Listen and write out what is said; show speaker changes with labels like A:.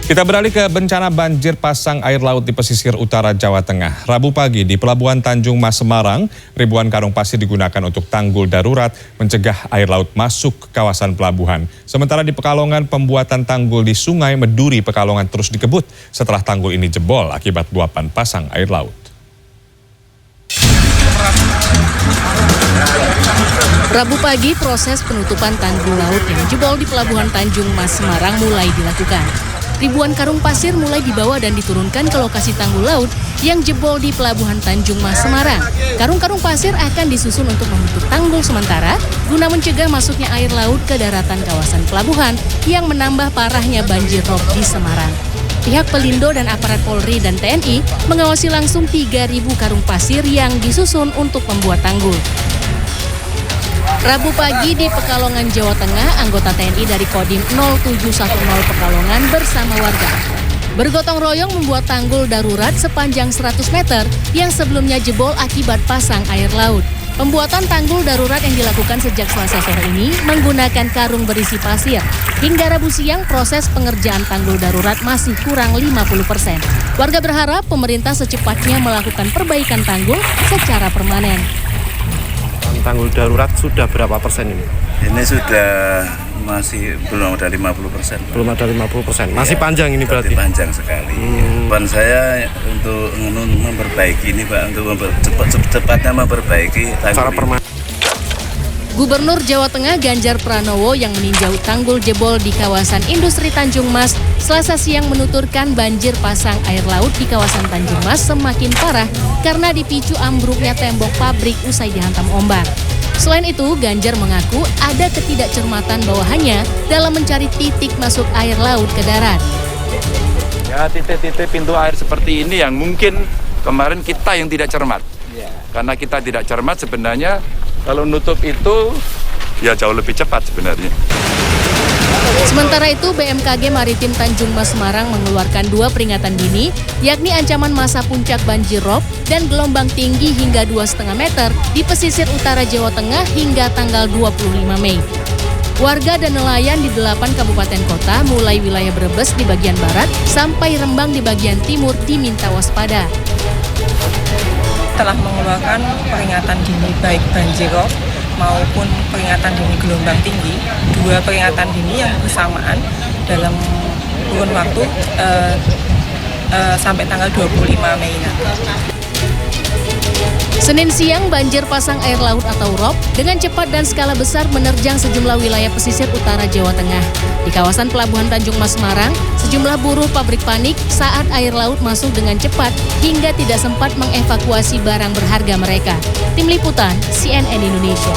A: Kita beralih ke bencana banjir pasang air laut di pesisir utara Jawa Tengah. Rabu pagi di Pelabuhan Tanjung Mas Semarang, ribuan karung pasir digunakan untuk tanggul darurat mencegah air laut masuk ke kawasan pelabuhan. Sementara di Pekalongan, pembuatan tanggul di Sungai Meduri Pekalongan terus dikebut setelah tanggul ini jebol akibat luapan pasang air laut.
B: Rabu pagi, proses penutupan tanggul laut yang jebol di Pelabuhan Tanjung Mas Semarang mulai dilakukan. Ribuan karung pasir mulai dibawa dan diturunkan ke lokasi tanggul laut yang jebol di Pelabuhan Tanjung Mas Semarang. Karung-karung pasir akan disusun untuk membentuk tanggul sementara guna mencegah masuknya air laut ke daratan kawasan pelabuhan yang menambah parahnya banjir rob di Semarang. Pihak Pelindo dan aparat Polri dan TNI mengawasi langsung 3.000 karung pasir yang disusun untuk membuat tanggul. Rabu pagi di Pekalongan, Jawa Tengah, anggota TNI dari Kodim 0710 Pekalongan bersama warga bergotong royong membuat tanggul darurat sepanjang 100 meter yang sebelumnya jebol akibat pasang air laut. Pembuatan tanggul darurat yang dilakukan sejak Selasa sore ini menggunakan karung berisi pasir. Hingga Rabu siang, proses pengerjaan tanggul darurat masih kurang 50%. Warga berharap pemerintah secepatnya melakukan perbaikan tanggul secara permanen.
C: Tanggul darurat sudah berapa persen ini?
D: Ini sudah belum ada 50%.
C: Belum ada 50%. Masih ya, panjang ini berarti?
D: Panjang sekali. Harapan saya untuk memperbaiki ini Pak, untuk cepatnya memperbaiki tanggul ini.
B: Gubernur Jawa Tengah Ganjar Pranowo yang meninjau tanggul jebol di kawasan industri Tanjung Mas Selasa siang menuturkan banjir pasang air laut di kawasan Tanjung Mas semakin parah karena dipicu ambruknya tembok pabrik usai dihantam ombak. Selain itu, Ganjar mengaku ada ketidakcermatan bawahannya dalam mencari titik masuk air laut ke darat.
E: Ya, titik-titik pintu air seperti ini yang mungkin kemarin kita yang tidak cermat. Karena kita tidak cermat sebenarnya kalau nutup itu ya jauh lebih cepat sebenarnya.
B: Sementara itu, BMKG Maritim Tanjung Mas Semarang mengeluarkan 2 peringatan dini, yakni ancaman masa puncak banjir rob dan gelombang tinggi hingga 2,5 meter di pesisir utara Jawa Tengah hingga tanggal 25 Mei. Warga dan nelayan di 8 kabupaten kota mulai wilayah Brebes di bagian barat sampai Rembang di bagian timur diminta waspada.
F: Telah mengeluarkan peringatan dini baik banjir rob maupun peringatan dini gelombang tinggi, 2 peringatan dini yang bersamaan dalam kurun waktu sampai tanggal 25 Mei nanti.
B: Senin siang, banjir pasang air laut atau rob dengan cepat dan skala besar menerjang sejumlah wilayah pesisir utara Jawa Tengah. Di kawasan Pelabuhan Tanjung Mas Semarang, sejumlah buruh pabrik panik saat air laut masuk dengan cepat hingga tidak sempat mengevakuasi barang berharga mereka. Tim Liputan, CNN Indonesia.